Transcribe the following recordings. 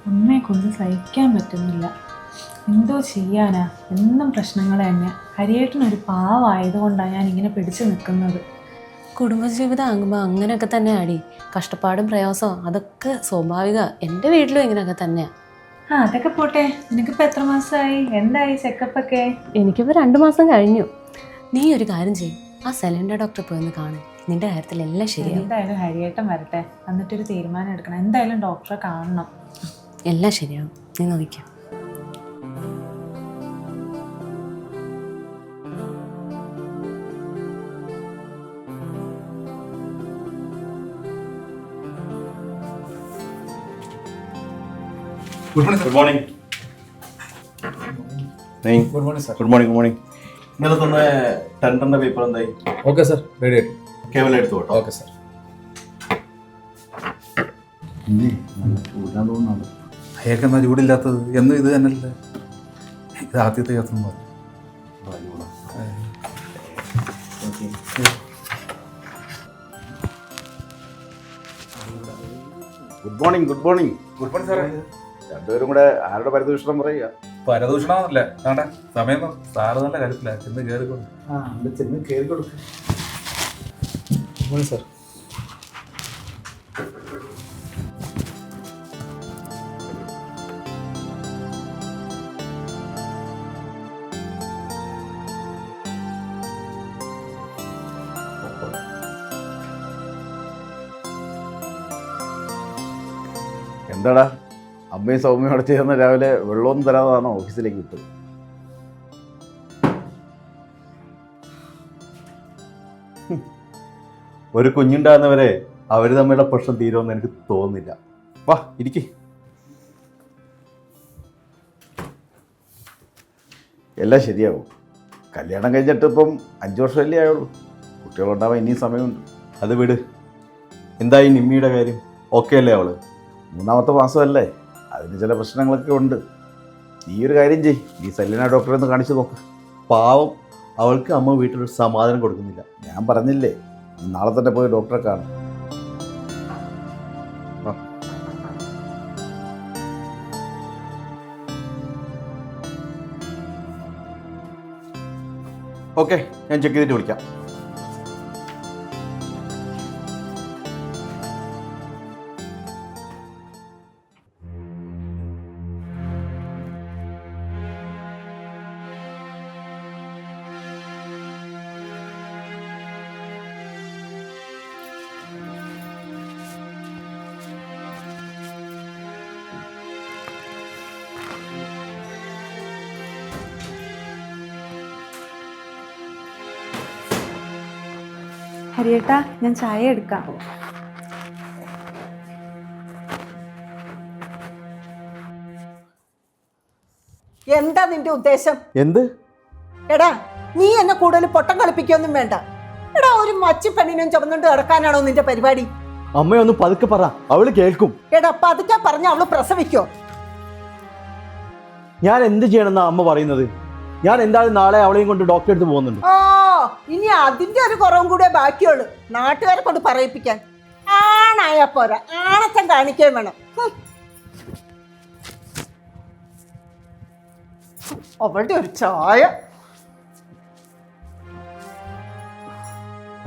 അമ്മയെ കൊണ്ട് സഹിക്കാൻ പറ്റുന്നില്ല. എന്തോ ചെയ്യാനാ, എന്നും പ്രശ്നങ്ങൾ തന്നെ. ഹരിയേട്ടനൊരു പാവമായതുകൊണ്ടാണ് ഞാൻ ഇങ്ങനെ പിടിച്ചു നിൽക്കുന്നത്. കുടുംബജീവിതം ആകുമ്പോൾ അങ്ങനെയൊക്കെ തന്നെ ആടി. കഷ്ടപ്പാടും പ്രയാസവും അതൊക്കെ സ്വാഭാവിക. എൻ്റെ വീട്ടിലും ഇങ്ങനെയൊക്കെ തന്നെയാണ്. അതൊക്കെ പോട്ടെ, നിനക്കിപ്പോൾ എത്ര മാസമായി? എന്തായി ചെക്കപ്പൊക്കെ? എനിക്കിപ്പോൾ 2 മാസം കഴിഞ്ഞു. നീ ഒരു കാര്യം ചെയ്യും, ആ സെലൻഡർ ഡോക്ടറെ പോയി ഒന്ന് കാണും. നിന്റെ കാര്യത്തിൽ എല്ലാം ശരിയാവും. എന്തായാലും ഹരിയേട്ടൻ വരട്ടെ, എന്നിട്ടൊരു തീരുമാനം എടുക്കണം. എന്തായാലും ഡോക്ടറെ കാണണം. എല്ലാം ശരിയാവും, നീ നോക്കാം. Good morning, sir. Good morning. नहीं. Good morning, sir. Good morning. Good morning. ഇന്നലെ തന്നെ ടെൻഡറിന്റെ പേപ്പർ എന്തായി? Okay, sir. Ready ആയിട്ട്. കേവലം എടുത്തു കേട്ടോ. Okay, sir. അയാൾക്കെന്നാ ചൂടില്ലാത്തത്? എന്നും ഇത് തന്നെയല്ലേ? ഇത് ആദ്യത്തെ യാത്ര. Good morning. Good morning. Good morning സാറേ. രണ്ടുപേരും കൂടെ ആരുടെ പരിദൂഷണം പറയുക? പരദൂഷണമൊന്നുമില്ല. വേണ്ട സമയം സാറ് നല്ല കാര്യത്തില്ല. ചെന്ന് കയറിക്കൊള്ളു. ചെന്ന് കയറി കൊടുക്കും. സാർ എന്താടാ അമ്മയും സൗമ്യയോടെ ചേർന്ന് രാവിലെ വെള്ളമൊന്നും തരാതാണോ ഓഫീസിലേക്ക് വിട്ടത്? ഒരു കുഞ്ഞുണ്ടാകുന്നവരെ അവർ തമ്മിലുള്ള പ്രശ്നം തീരുമെന്ന് എനിക്ക് തോന്നുന്നില്ല. വാ ഇരിക്ക്. എല്ലാം ശരിയാവും. കല്യാണം കഴിഞ്ഞിട്ട് ഇപ്പം 5 വർഷമല്ലേ ആയുള്ളൂ. കുട്ടികളുണ്ടാവാൻ ഇനിയും സമയമുണ്ട്. അത് വിട്. എന്തായി നിമ്മിയുടെ കാര്യം? ഓക്കെ അല്ലേ അവള്? 3ാമത്തെ മാസമല്ലേ, അതിന് ചില പ്രശ്നങ്ങളൊക്കെ ഉണ്ട്. ഈ ഒരു കാര്യം ചെയ്യ്, ഈ സെലിന ഡോക്ടറെ ഒന്ന് കാണിച്ചു നോക്ക്. പാവം, അവൾക്ക് അമ്മ വീട്ടിലൊരു സമാധാനം കൊടുക്കുന്നില്ല. ഞാൻ പറഞ്ഞില്ലേ, നാളെ തന്നെ പോയി ഡോക്ടറെ കാണും. ഓക്കെ, ഞാൻ ചെക്ക് ചെയ്തിട്ട് വിളിക്കാം. ഹരിയേട്ടാ, ഞാൻ ചായ എടുക്കാം. എന്താ നിന്റെ ഉദ്ദേശം? എന്ത്? എടാ, നീ എന്നെ കൂടുതൽ പൊട്ടം കളിപ്പിക്കൊന്നും വേണ്ട. എടാ, ഒരു മച്ചിപ്പെണ്ണിനും ചുമന്നുകൊണ്ട് കിടക്കാനാണോ നിന്റെ പരിപാടി? അമ്മയൊന്ന് പതുക്കെ പറ, അവള് കേൾക്കും. എടാ, പതുക്കെ പറഞ്ഞ അവള് പ്രസവിക്കോ? ഞാൻ എന്ത് ചെയ്യണമെന്നാ അമ്മ പറയുന്നത്? ഞാൻ എന്തായാലും നാളെ അവളെയും കൊണ്ട് ഡോക്ടറെ അടുത്ത് പോകുന്നുണ്ട്. ഓ, ഇനി അതിന്റെ ഒരു കുറവും കൂടെ ബാക്കിയുള്ളു നാട്ടുകാരെ കൊണ്ട് പറയിപ്പിക്കാൻ. ആണായ പോരാ, ആണത്തം കാണിക്കാൻ വേണം. അവളുടെ ഒരു ചായ.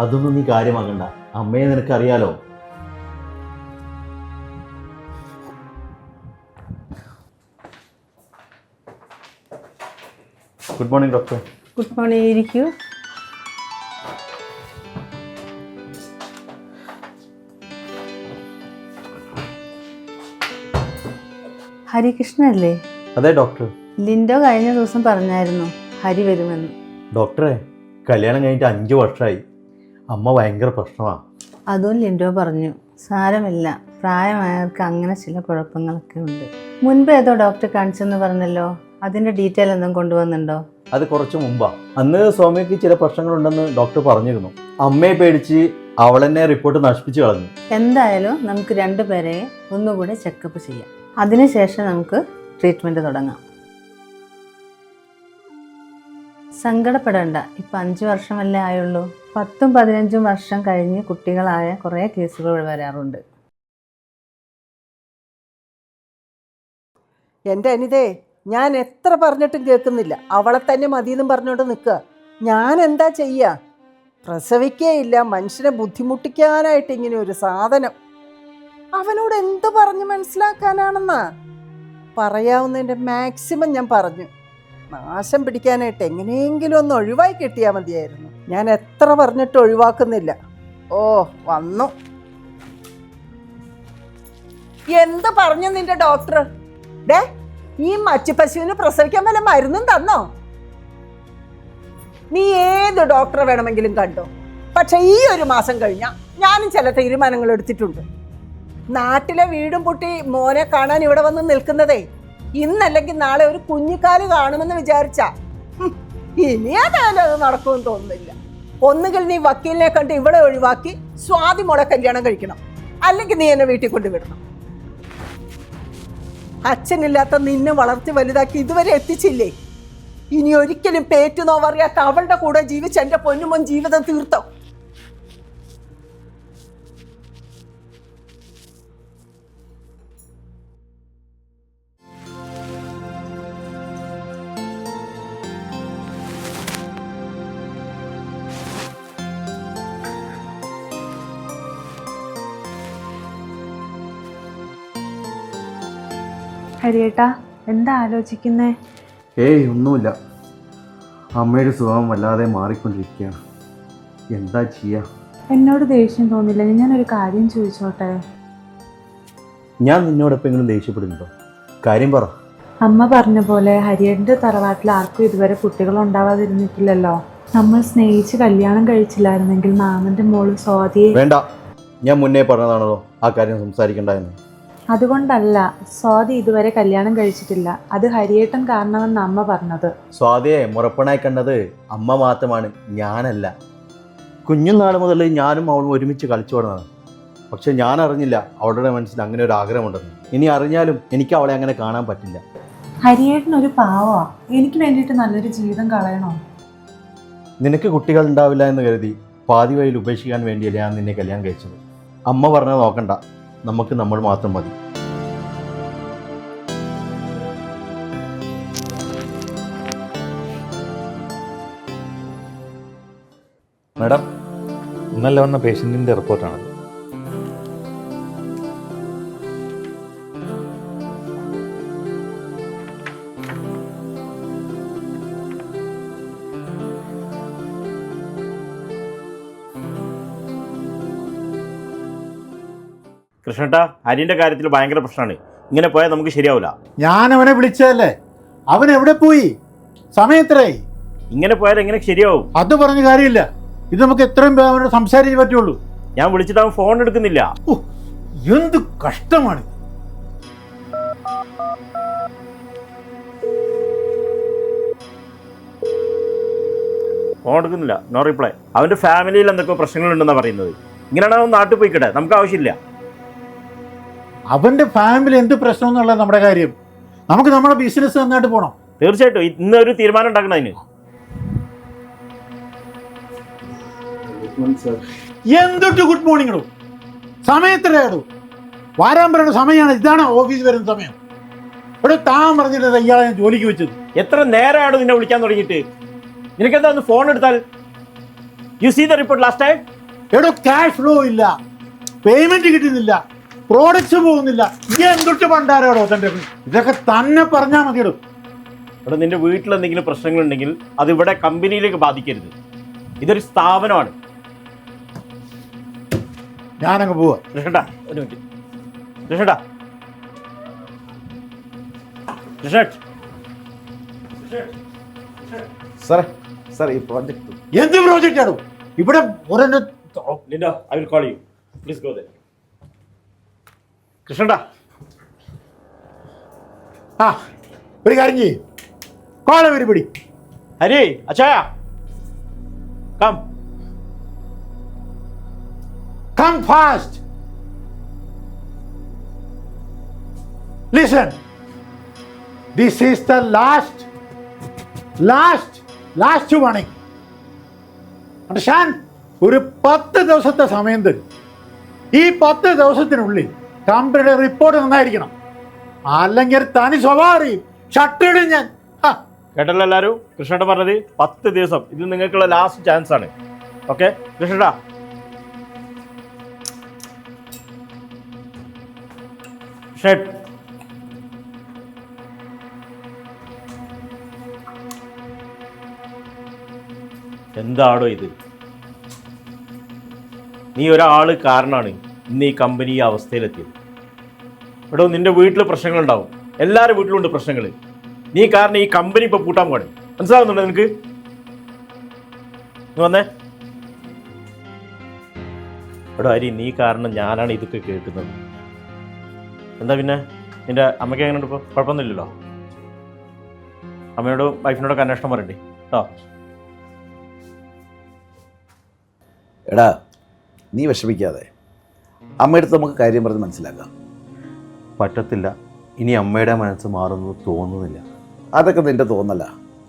അതൊന്നും നീ കാര്യമാക്കണ്ട. അമ്മയെ നിനക്കറിയാലോ. Good morning doctor. Good morning. ഇരിക്കൂ. ഹരികൃഷ്ണനല്ലേ? അതെ ഡോക്ടർ. ലിൻഡോ കഴിഞ്ഞ ദിവസം പറഞ്ഞായിരുന്നു ഹരി വരുമെന്ന്. ഡോക്ടറെ, കല്യാണം കഴിഞ്ഞിട്ട് 5 വർഷമായി. അമ്മ ഭയങ്കര പ്രശ്നമാണ്. അതും ലിൻഡോ പറഞ്ഞു. സാരമില്ല, പ്രായമായവർക്ക് അങ്ങനെ ചില കുഴപ്പങ്ങളൊക്കെ ഉണ്ട്. മുൻപ് ഏതോ ഡോക്ടറെ കാണിച്ചെന്ന് പറഞ്ഞല്ലോ, അതിൻ്റെ ഡീറ്റെയിൽ ഒന്നും കൊണ്ടുവന്നുണ്ടോ? അത് കുറച്ച് മുമ്പാ. അന്ന് സൗമ്യക്ക് ചില പ്രശ്നങ്ങളുണ്ടെന്ന് ഡോക്ടർ പറഞ്ഞിരുന്നു. അമ്മയെ പേടിച്ച് അവളെന്നെ റിപ്പോർട്ട് നശിപ്പിച്ചു കളഞ്ഞു. എന്തായാലും നമുക്ക് 2 പേരെ ഒന്നുകൂടെ ചെക്കപ്പ് ചെയ്യാം. അതിനുശേഷം നമുക്ക് ട്രീറ്റ്മെൻറ്റ് തുടങ്ങാം. സങ്കടപ്പെടേണ്ട. ഇപ്പം 5 വർഷമല്ലേ ആയുള്ളൂ. 10ഉം 15ഉം വർഷം കഴിഞ്ഞ് കുട്ടികളായ കുറേ കേസുകൾ വരാറുണ്ട്. എൻ്റെ അനിതേ, ഞാൻ എത്ര പറഞ്ഞിട്ടും കേൾക്കുന്നില്ല. അവളെ തന്നെ മതിയെന്നും പറഞ്ഞുകൊണ്ട് നിൽക്കുക. ഞാൻ എന്താ ചെയ്യുക? പ്രസവിക്കേയില്ല, മനുഷ്യനെ ബുദ്ധിമുട്ടിക്കാനായിട്ട് ഇങ്ങനെ ഒരു സാധനം. അവനോട് എന്ത് പറഞ്ഞു മനസ്സിലാക്കാനാണെന്നാ? പറയാവുന്നതിൻ്റെ മാക്സിമം ഞാൻ പറഞ്ഞു. നാശം പിടിക്കാനായിട്ട് എങ്ങനെയെങ്കിലും ഒന്ന് ഒഴിവായി കിട്ടിയാൽ മതിയായിരുന്നു. ഞാൻ എത്ര പറഞ്ഞിട്ട് ഒഴിവാക്കുന്നില്ല. ഓ വന്നു. എന്ത് പറഞ്ഞു നിന്റെ ഡോക്ടർ? ഡേ, ഈ മച്ചിപ്പശുവിന് പ്രസവിക്കാൻ വല്ല മരുന്നും തന്നോ? നീ ഏത് ഡോക്ടറെ വേണമെങ്കിലും കണ്ടോ, പക്ഷെ ഈ ഒരു മാസം കഴിഞ്ഞാൽ ഞാനും ചില തീരുമാനങ്ങൾ എടുത്തിട്ടുണ്ട്. നാട്ടിലെ വീടും പൊട്ടി മോനെ കാണാൻ ഇവിടെ വന്ന് നിൽക്കുന്നതേ ഇന്നല്ലെങ്കിൽ നാളെ ഒരു കുഞ്ഞിക്കാല് കാണുമെന്ന് വിചാരിച്ചാ ഇനി ഏതായാലും അത് നടക്കുമെന്ന് തോന്നുന്നില്ല. ഒന്നുകിൽ നീ വക്കീലിനെ കണ്ട് ഇവിടെ ഒഴിവാക്കി സ്വാതി മോളെ കല്യാണം കഴിക്കണം, അല്ലെങ്കിൽ നീ എന്നെ വീട്ടിൽ കൊണ്ടുവിടണം. അച്ഛനില്ലാത്ത നിന്നെ വളർത്തി വലുതാക്കി ഇതുവരെ എത്തിച്ചില്ലേ? ഇനി ഒരിക്കലും പേറ്റുനോവറിയാത്ത അവളുടെ കൂടെ ജീവിച്ച് എൻ്റെ പൊന്നുമോൻ ജീവിതം തീർത്തോ? ഹരിയേട്ടാ, എന്താ ആലോചിക്കുന്നേ? ഏയ് ഒന്നുമില്ല. അമ്മയുടെ സുഖം വല്ലാതെ മാറിക്കൊണ്ടിരിക്കുകയാണ്. എന്താ ചെയ്യുക? എന്നോട് ദേഷ്യം തോന്നില്ല. ഞാനൊരു കാര്യം ചോദിച്ചോട്ടെ? ഞാൻ നിന്നോടൊപ്പം ദേഷ്യപ്പെടുന്നുണ്ടോ? കാര്യം പറ. അമ്മ പറഞ്ഞ പോലെ ഹരിയേട്ടൻ്റെ തറവാട്ടിൽ ആർക്കും ഇതുവരെ കുട്ടികളുണ്ടാവാതിരുന്നിട്ടില്ലല്ലോ. നമ്മൾ സ്നേഹിച്ച് കല്യാണം കഴിച്ചില്ലായിരുന്നെങ്കിൽ മാമൻ്റെ മോള് സ്വാതിയെ... വേണ്ട, ഞാൻ മുന്നേ പറഞ്ഞതാണല്ലോ ആ കാര്യം സംസാരിക്കണ്ടെന്ന്. അതുകൊണ്ടല്ല, സ്വാതി ഇതുവരെ കല്യാണം കഴിച്ചിട്ടില്ല. അത് ഹരിയേട്ടൻ കാരണമെന്ന് അമ്മ പറഞ്ഞത്. സ്വാതിയെ മുറപ്പണായി കണ്ടത് അമ്മ മാത്രമാണ്, ഞാനല്ല. കുഞ്ഞുനാൾ മുതൽ ഞാനും അവളും ഒരുമിച്ച് കളിച്ചു തുടങ്ങുന്നതാണ്. പക്ഷെ ഞാൻ അറിഞ്ഞില്ല അവളുടെ മനസ്സിൽ അങ്ങനെ ഒരു ആഗ്രഹമുണ്ടെന്ന്. ഇനി അറിഞ്ഞാലും എനിക്ക് അവളെ അങ്ങനെ കാണാൻ പറ്റില്ല. ഹരിയേട്ടൻ ഒരു പാവാ. എനിക്ക് വേണ്ടിയിട്ട് നല്ലൊരു ജീവിതം കളയണോ? നിനക്ക് കുട്ടികൾ ഉണ്ടാവില്ല എന്ന് കരുതി പാതി വഴിയിൽ ഉപേക്ഷിക്കാൻ വേണ്ടിയല്ല ഞാൻ നിന്നെ കല്യാണം കഴിച്ചത്. അമ്മ പറഞ്ഞത് നോക്കണ്ട, നമുക്ക് നമ്മൾ മാത്രം മതി. മാഡം, ഇന്നലെ വന്ന പേഷ്യൻറ്റിൻ്റെ റിപ്പോർട്ടാണ്. കൃഷ്ണേട്ടാ, ഹരിൻ്റെ കാര്യത്തിൽ ഭയങ്കര പ്രശ്നമാണ്. ഇങ്ങനെ പോയാൽ നമുക്ക് ശരിയാവില്ല. ഞാൻ അവനെ വിളിച്ചതല്ലേ, അവൻ എവിടെ പോയി? സമയത്രയായി. ഇങ്ങനെ പോയാൽ എങ്ങനെ ശരിയാവും? അത് പറഞ്ഞ കാര്യമില്ല. ഇത് നമുക്ക് എത്രയും വേഗം അവനോട് സംസാരിച്ചേ പറ്റുള്ളൂ. ഞാൻ വിളിച്ചിട്ട് അവൻ ഫോൺ എടുക്കുന്നില്ല. എന്ത് കഷ്ടമാണ്. ഫോൺ എടുക്കുന്നില്ല, നോ റിപ്ലൈ. അവൻ്റെ ഫാമിലിയിൽ എന്തൊക്കെ പ്രശ്നങ്ങളുണ്ടെന്നാണ് പറയുന്നത്. ഇങ്ങനെയാണ് അവൻ നാട്ടിൽ പോയിക്കട്ടെ, നമുക്ക് ആവശ്യമില്ല. അവന്റെ ഫാമിലി എന്ത് പ്രശ്നം എന്നുള്ളത് നമ്മുടെ കാര്യം. നമുക്ക് നമ്മുടെ ബിസിനസ് നന്നായിട്ട് പോകണം. തീർച്ചയായിട്ടും ഇന്നൊരു തീരുമാനം ഉണ്ടാക്കണം അതിന്. എന്തൊട്ട് ഗുഡ് മോർണിംഗ് ഇടും? സമയത്തിലായിടും വാരാൻ പറയുന്ന സമയമാണ്. ഇതാണ് ഓഫീസ് വരുന്ന സമയം. ഇവിടെ താൻ പറഞ്ഞിട്ട് ഇയാളെ ഞാൻ ജോലിക്ക് വെച്ചത്. എത്ര നേരമാണ് നിന്നെ വിളിക്കാൻ തുടങ്ങിയിട്ട്? നിനക്കെന്താ ഒന്ന് ഫോൺ എടുത്താൽ? You see the report last time? എടോ, ക്യാഷ് ഫ്ലോ ഇല്ല, പേയ്മെന്റ് കിട്ടുന്നില്ല, പ്രോഡക്ട്സ് പോകുന്നില്ല. എന്തൊട്ട് പണ്ടാരോടോ തൻ്റെ? ഇതൊക്കെ തന്നെ പറഞ്ഞാൽ മതിയിടോ. ഇവിടെ നിന്റെ വീട്ടിൽ എന്തെങ്കിലും പ്രശ്നങ്ങളുണ്ടെങ്കിൽ അത് ഇവിടെ കമ്പനിയിലേക്ക് ബാധിക്കരുത്. ഇതൊരു സ്ഥാപനമാണ്. ഞാനങ്ങ് പോവാ. കൃഷ്ണേട്ടാ, ഒരു മിനിറ്റ്. കൃഷ്ണേട്ടാ, കൃഷ്ണേട്ട്, സാറേ, സാർ ഈ പ്രോജക്റ്റ് എന്ത് പ്രോജക്റ്റ് ആണോ ഇവിടെ? Lindo, I will call you. Please go there. കൃഷ്ണേട്ടാ, ആ ഒരു കാര്യം ചെയ്യും, കോള പരിപാടി. ഹരി, അച്ചായ, come. Come fast. Listen. This is the last warning. Understand? ഒരു 10 ദിവസത്തെ സമയം തരും. ഈ 10 ദിവസത്തിനുള്ളിൽ കമ്പനിയുടെ റിപ്പോർട്ട് നന്നായിരിക്കണം. അല്ലെങ്കിൽ തനി സ്വഭാവം അറിയും. ഷട്ടിടും ഞാൻ. കേട്ടല്ലോ എല്ലാവരും, കൃഷ്ണേട്ടൻ പറഞ്ഞത് 10 ദിവസം ഇത് നിങ്ങൾക്കുള്ള ലാസ്റ്റ് ചാൻസ് ആണ്. ഓക്കെ കൃഷ്ണേട്ടാ, ഷേട്ട് എന്താടോ ഇത്? നീ ഒരാൾ കാരണമാണ് ഇന്ന് ഈ കമ്പനി ഈ അവസ്ഥയിലെത്തിയത്. എടോ, നിന്റെ വീട്ടിൽ പ്രശ്നങ്ങളുണ്ടാവും, എല്ലാവരുടെ വീട്ടിലുണ്ട് പ്രശ്നങ്ങൾ. നീ കാരണം ഈ കമ്പനി ഇപ്പോൾ പൂട്ടാൻ പാടും. മനസ്സിലാകുന്നുണ്ടോ നിനക്ക്? നീ വന്നേ. എടോ ഹരി, നീ കാരണം ഞാനാണ് ഇതൊക്കെ കേൾക്കുന്നത്. എന്താ പിന്നെ നിന്റെ അമ്മയ്ക്ക് എങ്ങനെയുണ്ട്? ഇപ്പോൾ കുഴപ്പമൊന്നുമില്ലല്ലോ? അമ്മയോടും വൈഫിനോടൊക്കെ അന്വേഷണം പറയണ്ടേ കേട്ടോ? എടാ, നീ വിഷമിക്കാതെ, അമ്മയടുത്ത് നമുക്ക് കാര്യം പറഞ്ഞ് മനസ്സിലാക്കാം. പറ്റത്തില്ല, ഇനി അമ്മയുടെ മനസ്സ് മാറുന്നത് തോന്നുന്നില്ല. അതൊക്കെ നിൻ്റെ തോന്നല.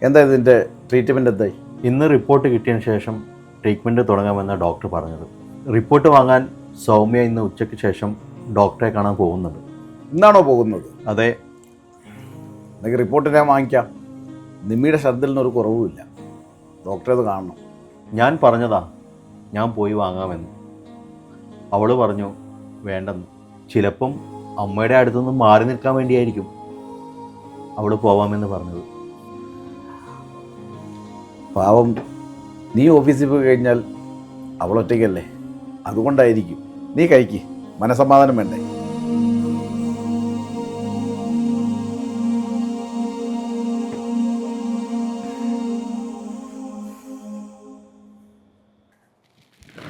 എന്തായാലും നിൻ്റെ ട്രീറ്റ്മെൻറ്റ് എന്തായി? ഇന്ന് റിപ്പോർട്ട് കിട്ടിയതിന് ശേഷം ട്രീറ്റ്മെൻറ്റ് തുടങ്ങാമെന്നാണ് ഡോക്ടർ പറഞ്ഞത്. റിപ്പോർട്ട് വാങ്ങാൻ സൗമ്യ ഇന്ന് ഉച്ചയ്ക്ക് ശേഷം ഡോക്ടറെ കാണാൻ പോകുന്നുണ്ട്. ഇന്നാണോ പോകുന്നത്? അതെ. എനിക്ക് റിപ്പോർട്ട് ഞാൻ വാങ്ങിക്കാം. നിമ്മിയുടെ ശബ്ദത്തിനൊരു കുറവുമില്ല. ഡോക്ടറെ അത് കാണണം. ഞാൻ പറഞ്ഞതാ ഞാൻ പോയി വാങ്ങാമെന്ന്. അവൾ പറഞ്ഞു വേണ്ടെന്ന്. ചിലപ്പം അമ്മയുടെ അടുത്തുനിന്ന് മാറി നിൽക്കാൻ വേണ്ടിയായിരിക്കും അവൾ പോവാമെന്ന് പറഞ്ഞത്. പാവം, നീ ഓഫീസിൽ പോയി കഴിഞ്ഞാൽ അവൾ ഒറ്റയ്ക്കല്ലേ, അതുകൊണ്ടായിരിക്കും. നീ കഴിക്ക്, മനസമാധാനം വേണ്ടേ?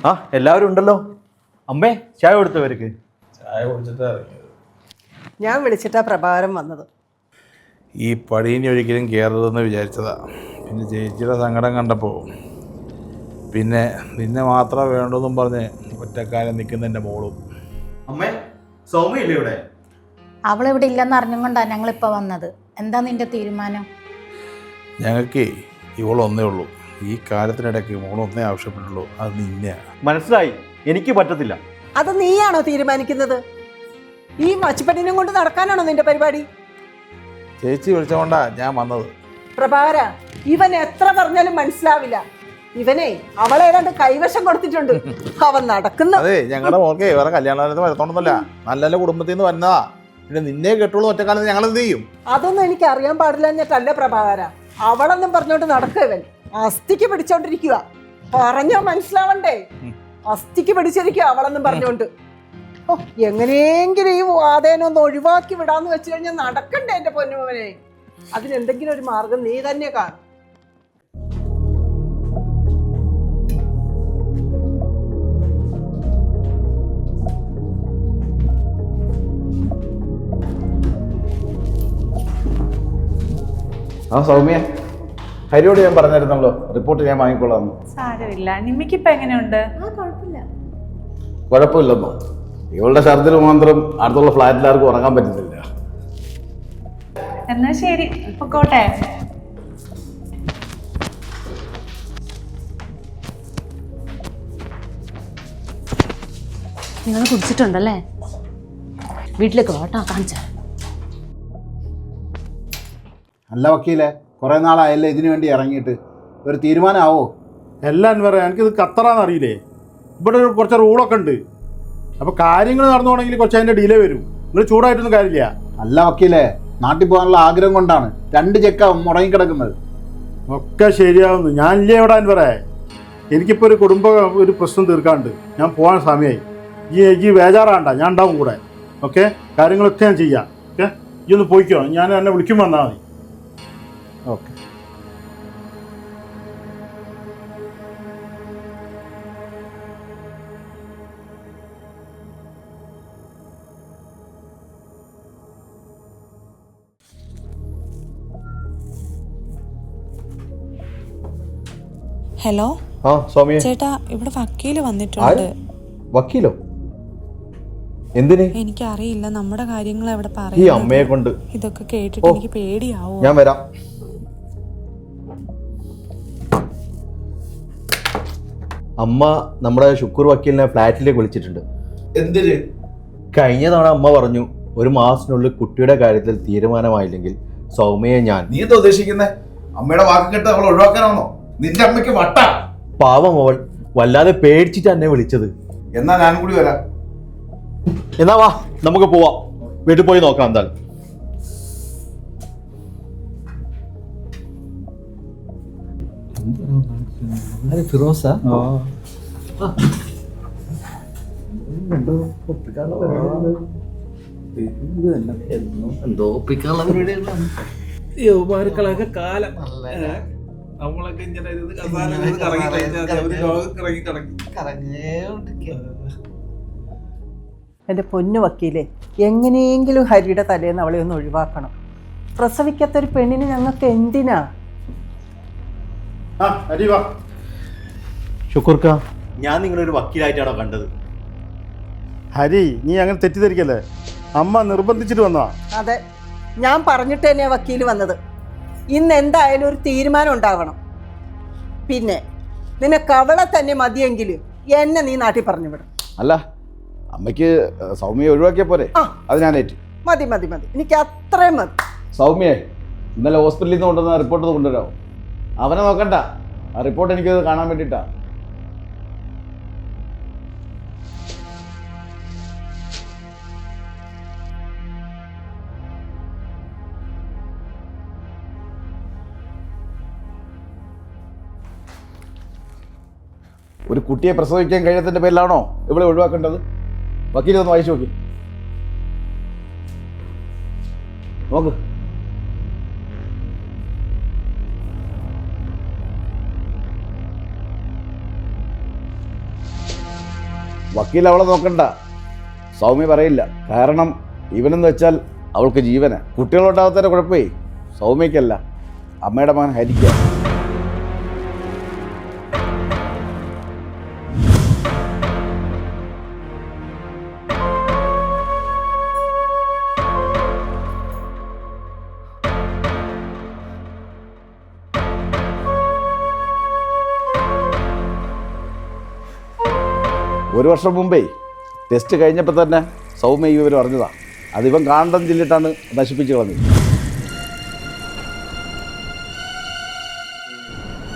ആ, എല്ലാവരും ഉണ്ടല്ലോ. അമ്മേ, ചായ കൊടുത്തവർക്ക്? ചായ കുടിച്ചിട്ടാ ഇറങ്ങിയത്. ഞാൻ വിളിച്ചിട്ടാ പ്രഭാകരൻ വന്നത്. ഈ പടീനി ഒരിക്കലും കയറരുതെന്ന് വിചാരിച്ചതാ. പിന്നെ ചേച്ചിയുടെ സങ്കടം കണ്ടപ്പോൾ പിന്നെ നിന്നെ മാത്രമേ വേണ്ടെന്നും പറഞ്ഞ് ഒറ്റക്കാലം നിൽക്കുന്ന എൻ്റെ മോളും. അമ്മേ, സൗമ്യ ഇല്ലേ ഇവിടെ? അവളിവിടെ ഇല്ലെന്ന് അറിഞ്ഞുകൊണ്ടാണ് ഞങ്ങളിപ്പോൾ വന്നത്. എന്താ നിന്റെ തീരുമാനം? ഞങ്ങൾക്ക് ഇവളൊന്നേ ഉള്ളൂ. ഈ കാലത്തിനിടയ്ക്ക് മോളൊന്നേ ആവശ്യപ്പെട്ടുള്ളൂ, അത് നിന്നെയാണ്. മനസ്സിലായി, എനിക്ക് പറ്റത്തില്ല. അത് നീയാണോ തീരുമാനിക്കുന്നത്? ഈ മച്ചിപ്പട്ടിനും കൊണ്ട് നടക്കാനാണോ നിന്റെ പരിപാടി? ചേച്ചി വിളിച്ചുകൊണ്ടാ ഞാൻ വന്നത്. പ്രഭാകര, ഇവൻ എത്ര പറഞ്ഞാലും മനസ്സിലാവില്ല. ഇവനെ അവളെ ഏതാണ്ട് കൈവശം കൊടുത്തിട്ടുണ്ട്. അവൻ നടക്കുന്നു. അതെ, ഞങ്ങളുടെ മോൾക്ക് വേറെ കല്യാണത്തിന് വരത്തോണ്ടല്ല, നല്ല നല്ല കുടുംബത്തിൽ നിന്ന് വന്നതാ. പിന്നെ നിന്നെ കെട്ടുള്ളൂ ഒറ്റക്കാലത്ത് ഞങ്ങൾ എന്ത് ചെയ്യും? അതൊന്നും എനിക്ക് അറിയാൻ പാടില്ല എന്നിട്ടല്ല പ്രഭാകര. അവളെന്നും പറഞ്ഞോണ്ട് നടക്കുക. ഇവൻ അസ്ഥിക്ക് പിടിച്ചോണ്ടിരിക്കുക. പറഞ്ഞോ മനസ്സിലാവണ്ടേ? അസ്ഥിക്ക് പിടിച്ചിരിക്കുക അവളെന്നും പറഞ്ഞോണ്ട്. ഓ, എങ്ങനെയെങ്കിലും ഈ വാതേനൊന്ന് ഒഴിവാക്കി വിടാന്ന് വെച്ച് കഴിഞ്ഞാൽ നടക്കണ്ടേ എന്റെ പൊന്നുമോനെ? അതിനെന്തെങ്കിലും ഒരു മാർഗം നീ തന്നെ കാണും. ആ സൗമ്യ, ഹരിയോട് ഞാൻ പറഞ്ഞിരുന്നല്ലോ റിപ്പോർട്ട് ഞാൻ വാങ്ങിക്കൊള്ളാം. സാരമില്ല. നിമ്മിക്കിപ്പോൾ എങ്ങനെയുണ്ട്? കുഴപ്പമില്ലെന്നോ? ഇവളുടെ ഛർദിൽ മാത്രം അടുത്തുള്ള ഫ്ലാറ്റിലാർക്കും ഉറങ്ങാൻ പറ്റുന്നില്ല. എന്നാ ശരി, പൊക്കോട്ടെ. നിങ്ങൾ കുടിച്ചിട്ടുണ്ടല്ലേ? വീട്ടിലേക്ക് പോട്ടോ, കാണിച്ചാ. അല്ല വക്കീലെ, കുറേ നാളായല്ലേ ഇതിനു വേണ്ടി ഇറങ്ങിയിട്ട്. ഒരു തീരുമാനമാവോ? എല്ലാം പറയാം. എനിക്കിത് ഖത്തറാന്നറിയില്ലേ? ഇവിടെ കുറച്ച് റൂളൊക്കെ ഉണ്ട്. അപ്പോൾ കാര്യങ്ങൾ നടന്നു പോകണമെങ്കിൽ കുറച്ച് അതിൻ്റെ ഡിലേ വരും. നിങ്ങൾ ചൂടായിട്ടൊന്നും കാര്യമില്ല. അല്ല വക്കീലെ, നാട്ടിൽ പോകാനുള്ള ആഗ്രഹം കൊണ്ടാണ് 2 ചെക്ക മുടങ്ങിക്കിടക്കുന്നത്. ഒക്കെ ശരിയാവുന്നു. ഞാനില്ലേ ഇവിടെ പറയാം. എനിക്കിപ്പോൾ ഒരു പ്രശ്നം തീർക്കാണ്ട് ഞാൻ പോകാൻ സമയമായി. ഈ ബേജാറാണ്ട, ഞാൻ ഉണ്ടാവും കൂടെ. ഓക്കെ, കാര്യങ്ങളൊക്കെ ഞാൻ ചെയ്യാം. ഓക്കെ, ഈ ഒന്ന് പോയിക്കോ. ഞാൻ എന്നെ വിളിക്കും വന്നാൽ മതി. ഓക്കെ. ഹലോ ആ സൗമ്യ. ചേട്ടാ, ഇവിടെ വക്കീല് വന്നിട്ടുണ്ട്. വക്കീലോ? എന്തിന്? എനിക്കറിയില്ല, നമ്മുടെ കാര്യങ്ങൾ അവിടെ ഈ പറയും. അമ്മയെ കൊണ്ട് ഇതൊക്കെ കേട്ടിട്ട് എനിക്ക് പേടിയാവോ? ഞാൻ വരാം. അമ്മ നമ്മുടെ ശുക്കൂർ വക്കീലിനെ ഫ്ലാറ്റിലേക്ക് വിളിച്ചിട്ടുണ്ട്. എന്തിന്? കഴിഞ്ഞ തവണ അമ്മ പറഞ്ഞു 1 മാസത്തിനുള്ളിൽ കുട്ടിയുടെ കാര്യത്തിൽ തീരുമാനമായില്ലെങ്കിൽ സൗമ്യയെ ഞാൻ... നീ എന്താ ഉദ്ദേശിക്കുന്നേ? അമ്മയുടെ വാക്ക് കേട്ട് അവൾ ഒഴിവാക്കാനാണോ? നിന്റെ അമ്മയ്ക്ക് വട്ട. പാവം അവൾ വല്ലാതെ പേടിച്ചിട്ട് എന്നെ വിളിച്ചത്. എന്നാ ഞാനും കൂടി വരാം. എന്നാ വാ, നമുക്ക് പോവാം. വീട്ടിൽ പോയി നോക്കാം എന്തായാലും. ഫിറോസ എന്തോ ഒപ്പിക്കാനുള്ള പരിപാടികളാണ്. യുവമാർക്കളൊക്കെ കാലം നമ്മളൊക്കെ ഇങ്ങനെ എൻ്റെ പൊന്നു വക്കീലെ, എങ്ങനെയെങ്കിലും ഹരിയുടെ തലേന്ന് അവളെ ഒന്ന് ഒഴിവാക്കണം. പ്രസവിക്കാത്തൊരു പെണ്ണിന് ഞങ്ങൾക്ക് എന്തിനാ? ഷുക്കൂർക്ക, ഞാൻ നിങ്ങളൊരു വക്കീലായിട്ടാണോ കണ്ടത്? ഹരി, നീ അങ്ങനെ തെറ്റിദ്ധരിക്കല്ലേ. അമ്മ നിർബന്ധിച്ചിട്ട് വന്നതാ. അതെ, ഞാൻ പറഞ്ഞിട്ട് തന്നെയാ വക്കീൽ വന്നത്. ഇന്ന് എന്തായാലും ഒരു തീരുമാനം ഉണ്ടാവണം. പിന്നെ നിനക്ക് അവളെ തന്നെ മതിയെങ്കിൽ എന്നെ നീ നാട്ടിൽ പറഞ്ഞു വിടും. അല്ല, അമ്മയ്ക്ക് സൗമ്യയെ ഒഴിവാക്കിയ പോരെ? അത് ഞാൻ ഏറ്റു. മതി മതി മതി, എനിക്ക് അത്രയും മതി. സൗമ്യയെ ഇന്നലെ ഹോസ്പിറ്റലിൽ നിന്ന് കൊണ്ടുവന്ന റിപ്പോർട്ട് കൊണ്ടുവരാമോ? അവനെ നോക്കണ്ട, ആ റിപ്പോർട്ട് എനിക്കത് കാണാൻ വേണ്ടിയിട്ടാ. ഒരു കുട്ടിയെ പ്രസവിക്കാൻ കഴിയാത്തതിന്റെ പേരിലാണോ ഇവിടെ ഒഴിവാക്കേണ്ടത്? വക്കീലൊന്ന് വായിച്ചു നോക്കി നോക്ക്. വക്കീൽ അവളെ നോക്കണ്ട, സൗമ്യ പറയില്ല. കാരണം ഇവനെന്ന് വെച്ചാൽ അവൾക്ക് ജീവന്. കുട്ടികളുണ്ടാകാത്തതിൻ്റെ കുഴപ്പമേ സൗമ്യക്കല്ല, അമ്മയുടെ മകൻ ഹരിക്ക. ഒരു വർഷം മുമ്പേ ടെസ്റ്റ് കഴിഞ്ഞപ്പോൾ തന്നെ സൗമ്യ ഈ വിവരം അറിഞ്ഞതാണ്. അതിവൻ കാണണ്ടെന്ന് ചൊല്ലിട്ടാണ് നശിപ്പിച്ച് കളഞ്ഞത്.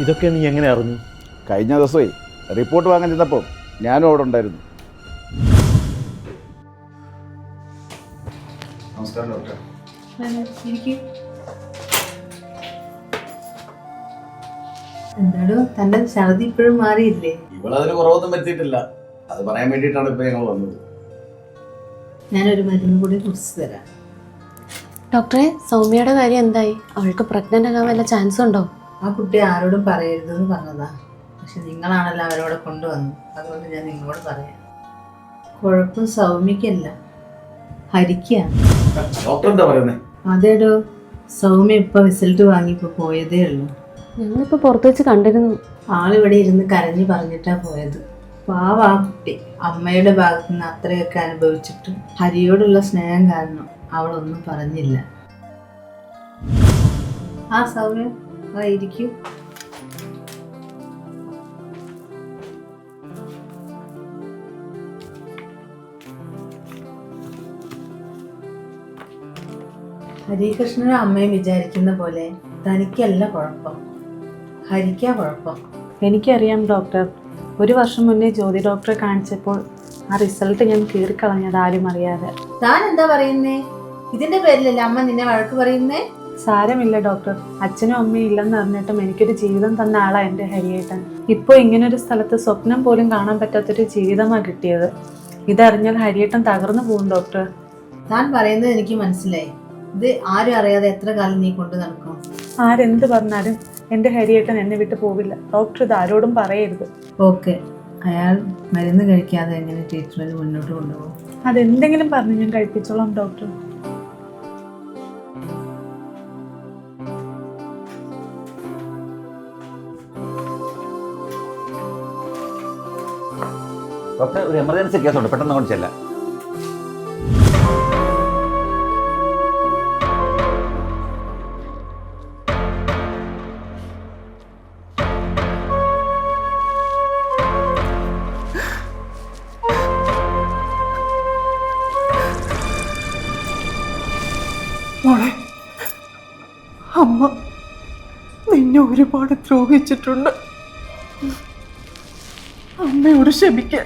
ഇതൊക്കെ നീ എങ്ങനെ അറിഞ്ഞു? കഴിഞ്ഞ ദിവസമേ റിപ്പോർട്ട് വാങ്ങാൻ ചെന്നപ്പോൾ ഞാനും അവിടെ ഉണ്ടായിരുന്നു. നമസ്കാരം ഡോക്ടർ. എന്താടോ തന്റെ ഛർദി ഇപ്പോഴും മാറിയില്ലേ? ഇവളതിന് കുറവൊന്നും പറ്റിയിട്ടില്ല. അത് പറയാൻ വേണ്ടിയിട്ടാണ് ഇപ്പോൾ ഞങ്ങൾ വന്നത്. ഞാനൊരു മരുന്ന് കൂടി കുറിച്ച് തരാം. ഡോക്ടറെ, സൗമ്യയുടെ കാര്യം എന്തായി? അവൾക്ക് പ്രഗ്നന്റ് ആകാൻ വല്ല ചാൻസ് ഉണ്ടോ? ആ കുട്ടി ആരോടും പറയരുതെന്ന് പറഞ്ഞതാ. പക്ഷെ നിങ്ങളാണല്ലോ അവരോടെ കൊണ്ടുവന്നു, അതുകൊണ്ട് ഞാൻ നിങ്ങളോട് പറയാം. കുഴപ്പം സൗമ്യക്കല്ല, ഹരിക്കാണ്. ഡോക്ടർ എന്താ പറയുന്നത്? അതേടോ, സൗമ്യ ഇപ്പൊ റിസൾട്ട് വാങ്ങിപ്പോ പോയതേ ഉള്ളൂ. ഞങ്ങളിപ്പോ പുറത്ത് വെച്ച് കണ്ടിരുന്നു. ആളിവിടെ ഇരുന്ന് കരഞ്ഞു പറഞ്ഞിട്ടാ പോയത്. പാവ ആ കുട്ടി അമ്മയുടെ ഭാഗത്തു നിന്ന് അത്രയൊക്കെ അനുഭവിച്ചിട്ട് ഹരിയോടുള്ള സ്നേഹം കാരണം അവളൊന്നും പറഞ്ഞില്ല. ആ സൗമ്യ ഇരിക്കൂ. ഹരികൃഷ്ണനും അമ്മയും വിചാരിക്കുന്ന പോലെ തനിക്കല്ല കുഴപ്പം, ഹരിക്കാ കുഴപ്പം. എനിക്കറിയാം ഡോക്ടർ. 1 വർഷം മുന്നേ ജ്യോതി ഡോക്ടറെ കാണിച്ചപ്പോൾ ആ റിസൾട്ട് ഞാൻ കീറിക്കളഞ്ഞത് ആരും അറിയാതെ. താൻ എന്താ പറയുന്നേ? ഇതിന്റെ പേരിലല്ലേ അമ്മ നിന്നെ വഴക്ക് പറയുന്നേ? സാരമില്ല ഡോക്ടർ, അച്ഛനും അമ്മയും ഇല്ലെന്ന് അറിഞ്ഞിട്ടും എനിക്കൊരു ജീവിതം തന്ന ആളാണ് എൻ്റെ ഹരിയേട്ടൻ. ഇപ്പോൾ ഇങ്ങനൊരു സ്ഥലത്ത് സ്വപ്നം പോലും കാണാൻ പറ്റാത്തൊരു ജീവിതമാണ് കിട്ടിയത്. ഇതറിഞ്ഞാൽ ഹരിയേട്ടൻ തകർന്നു പോകും ഡോക്ടർ. താൻ പറയുന്നത് എനിക്ക് മനസ്സിലായി. ഇത് ആരും അറിയാതെ എത്ര കാലം നീ കൊണ്ട് നടക്കും? ആരെന്ത് പറഞ്ഞാലും എൻ്റെ ഹരിയേട്ടൻ എന്നെ വിട്ട് പോവില്ല ഡോക്ടർ. ഇത് ആരോടും പറയരുത്. ഓക്കെ, അയാൾ മരുന്ന് കഴിക്കാതെ എങ്ങനെ ട്രീറ്റ്മെന്റ് മുന്നോട്ട് കൊണ്ടുപോകും? അതെന്തെങ്കിലും പറഞ്ഞ് ഞാൻ കഴിപ്പിച്ചോളാം ഡോക്ടർ. ഡോക്ടർ, ഒരു എമർജൻസി കേസുണ്ട്, പെട്ടെന്ന് കൊണ്ട് ചെല്ലാം. ഒരുപാട് ദ്രോഹിച്ചിട്ടുണ്ട്. അമ്മയോട് ക്ഷമിക്കാൻ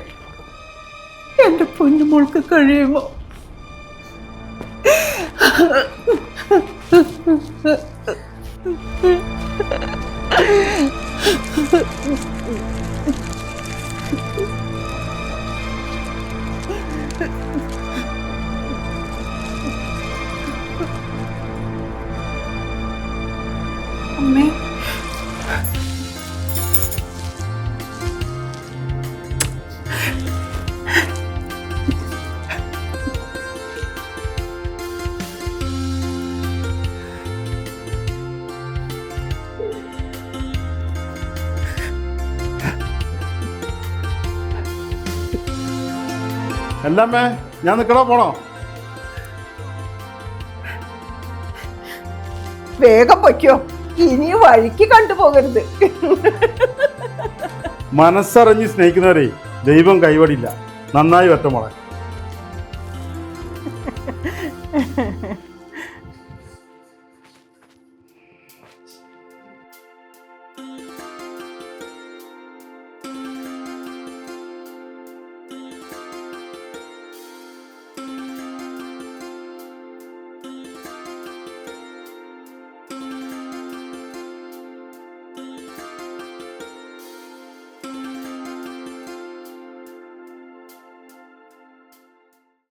എൻ്റെ പൊന്നുമോൾക്ക് കഴിയുമോ? അമ്മേ, എല്ലാമേ ഞാൻ നിൽക്കണോ പോണോ? വേഗം പൊയ്ക്കോ, ഇനി വഴിക്ക് കണ്ടുപോകരുത്. മനസ്സറിഞ്ഞ് സ്നേഹിക്കുന്നവരെ ദൈവം കൈവടില്ല. നന്നായി വരട്ടെ മോളെ.